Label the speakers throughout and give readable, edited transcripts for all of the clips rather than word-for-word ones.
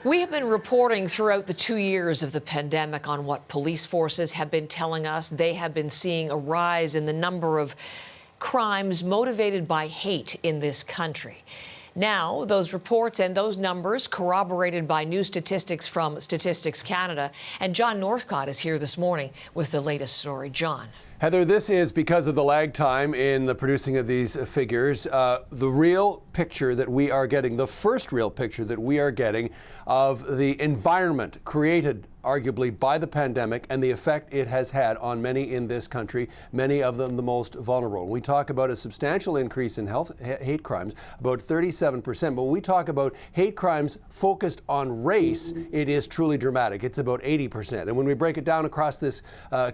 Speaker 1: We have been reporting throughout the 2 years of the pandemic on what police forces have been telling us. They have been seeing a rise in the number of crimes motivated by hate in this country. Now, those reports and those numbers corroborated by new statistics from Statistics Canada. And John Northcott is here this morning with the latest story. John.
Speaker 2: Heather, this is because of the lag time in the producing of these figures, the real picture that we are getting, the first real picture that we are getting of the environment created arguably by the pandemic and the effect it has had on many in this country, many of them the most vulnerable. We talk about a substantial increase in hate crimes, about 37%, but when we talk about hate crimes focused on race, it is truly dramatic. It's about 80%. And when we break it down across this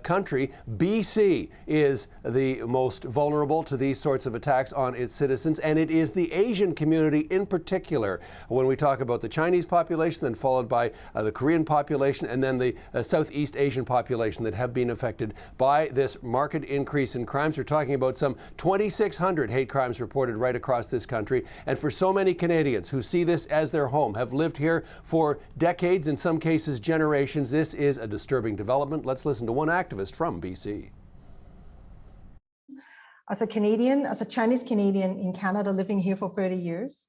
Speaker 2: country, BC is the most vulnerable to these sorts of attacks on its citizens, and it is the Asian community in particular. When we talk about the Chinese population, then followed by the Korean population, and then the Southeast Asian population that have been affected by this marked increase in crimes. We're talking about some 2,600 hate crimes reported right across this country. And for so many Canadians who see this as their home, have lived here for decades, in some cases generations, this is a disturbing development. Let's listen to one activist from BC.
Speaker 3: As a Canadian, as a Chinese Canadian in Canada living here for 30 years,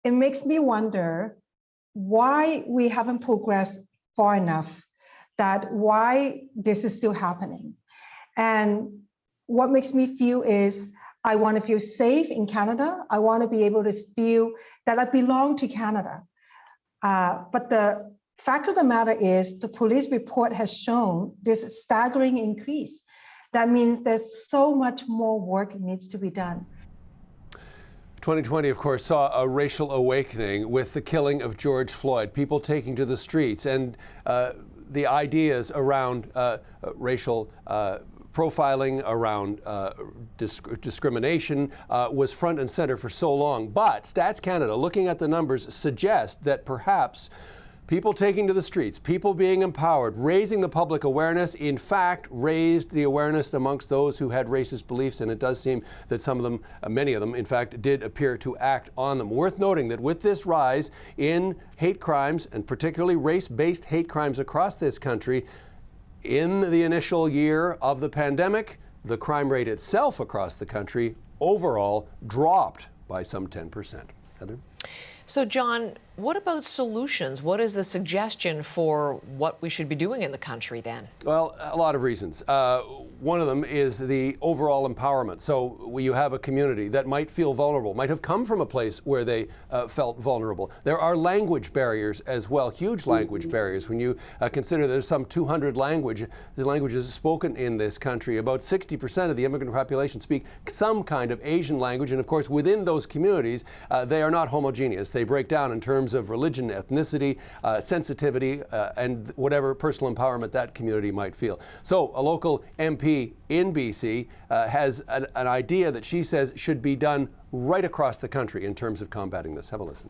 Speaker 3: it makes me wonder why we haven't progressed far enough, that why this is still happening. And what makes me feel is I want to feel safe in Canada. I want to be able to feel that I belong to Canada. But the fact of the matter is the police report has shown this staggering increase. That means there's so much more work needs to be done.
Speaker 2: 2020, of course, saw a racial awakening with the killing of George Floyd, people taking to the streets, and the ideas around racial profiling, around discrimination was front and center for so long. But Stats Canada, looking at the numbers, suggest that perhaps people taking to the streets, people being empowered, raising the public awareness, in fact, raised the awareness amongst those who had racist beliefs, and it does seem that some of them, many of them, in fact, did appear to act on them. Worth noting that with this rise in hate crimes, and particularly race-based hate crimes across this country, in the initial year of the pandemic, the crime rate itself across the country overall dropped by some 10%. Heather?
Speaker 1: So, John, what about solutions? What is the suggestion for what we should be doing in the country then?
Speaker 2: Well, a lot of reasons. One of them is the overall empowerment. So you have a community that might feel vulnerable, might have come from a place where they felt vulnerable. There are language barriers as well, huge language barriers. When you consider there's some 200 languages spoken in this country, about 60% of the immigrant population speak some kind of Asian language. And of course, within those communities, they are not homogeneous. They break down in terms of religion, ethnicity, sensitivity, and whatever personal empowerment that community might feel. So a local MP in BC has an idea that she says should be done right across the country in terms of combating this. Have a listen.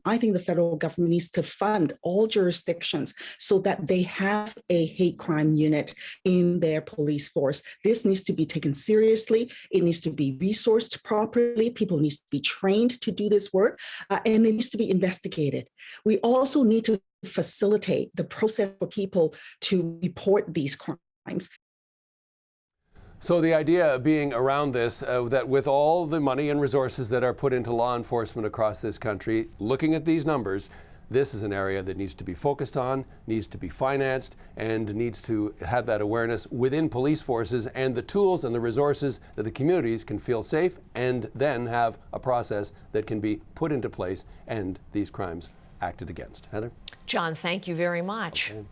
Speaker 4: I think the federal government needs to fund all jurisdictions so that they have a hate crime unit in their police force. This needs to be taken seriously. It needs to be resourced properly. People need to be trained to do this work, and it needs to be investigated. We also need to facilitate the process for people to report these crimes.
Speaker 2: So the idea being around this, that with all the money and resources that are put into law enforcement across this country, looking at these numbers, this is an area that needs to be focused on, needs to be financed, and needs to have that awareness within police forces and the tools and the resources that the communities can feel safe, and then have a process that can be put into place and these crimes acted against. Heather?
Speaker 1: John, thank you very much.
Speaker 2: Okay.